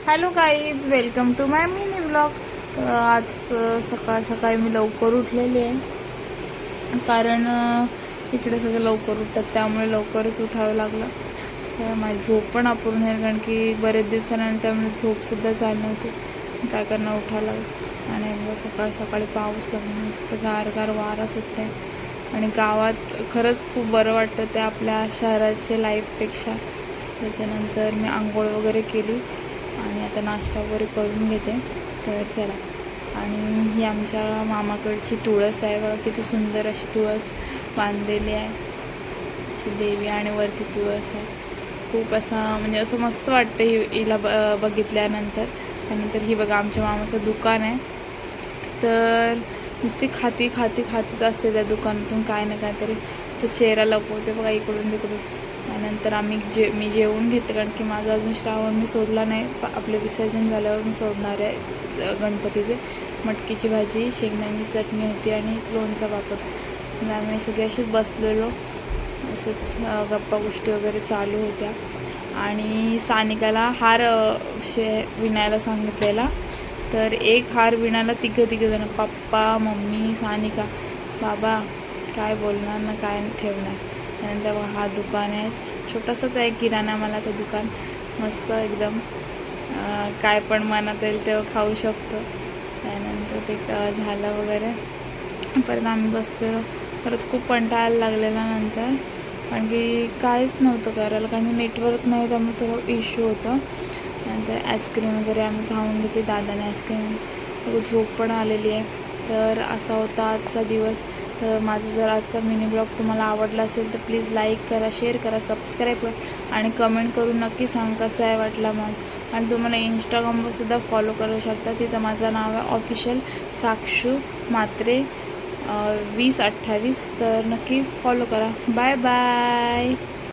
Hello guys, welcome to my mini blog. आज सकाळ सकाळी मी लवकर उठलेली आहे कारण इकडे सगळं लवकर उठतात, त्यामुळे लवकरच उठावं लागलं. तर माझी झोप पण अपूर्ण आहे कारण की बरेच दिवसानंतर त्यामुळे झोपसुद्धा झाली नव्हती. काय करणं, उठावं लागलं. आणि सकाळ सकाळी पाऊस लागला, मस्त गार गार वारा सुटते आणि गावात खरंच खूप बरं वाटतं ते आपल्या शहराच्या लाईफपेक्षा. त्याच्यानंतर मी आंघोळ वगैरे केली आणि आता नाश्ता वगैरे करून घेते. तर चला. आणि ही आमच्या मामाकडची तुळस आहे बघा, किती सुंदर अशी तुळस बांधलेली आहे, अशी देवी आणि वरती तुळस आहे. खूप म्हणजे असं मस्त वाटतं हिला बघितल्यानंतर. त्यानंतर ही बघा आमच्या मामाचं दुकान आहे. तर नुसती खातीच असते त्या दुकानातून काय ना काहीतरी. ते चेहरा लपवते बघा इकडून तिकडून. त्यानंतर मी जेवून घेते कारण की माझा अजून श्रावण मी सोडला नाही. आपले विसर्जन झाल्यावर मी सोडणार आहे गणपतीचे. मटकीची भाजी, शेंगदाण्याची चटणी होती आणि लोणचा पापड. आम्ही सगळे असेच बसलेलो, असंच गप्पा गोष्टी वगैरे चालू होत्या. आणि सानिकाला हार विणायला सांगितलेला. तर एक हार विणायला तिघं जण, पप्पा, मम्मी, सानिका. बाबा काय बोलणार ना, काय ठेवणार. त्यानंतर हा दुकान आहे, छोटंसंच आहे किराणा मालाचं दुकान, मस्त एकदम. काय पण मनात येईल तेव्हा खाऊ शकतो. त्यानंतर ते झालं वगैरे, परत आम्ही बसलो. खरंच खूप कंटाळायला लागलेला नंतर, कारण की काहीच नव्हतं करायला, कारण की नेटवर्क नाही, त्यामुळे थोडं इश्यू होतं. नंतर आईस्क्रीम वगैरे आम्ही खाऊन घेतली, दादाने आईस्क्रीम. झोप पण आलेली आहे. तर असा होता आजचा दिवस. तर माझा जर आजचा मिनी ब्लॉग तुम्हाला आवडला असेल तर प्लीज लाईक करा, शेअर करा, सबस्क्राईब करा आणि कमेंट करून नक्की सांग कसं आहे वाटला मग. आणि तुम्हाला इंस्टाग्रामवरसुद्धा फॉलो करू शकता, तिथं माझं नाव आहे ऑफिशियल साक्षू म्हात्रे 2028. तर नक्की फॉलो करा. Bye bye.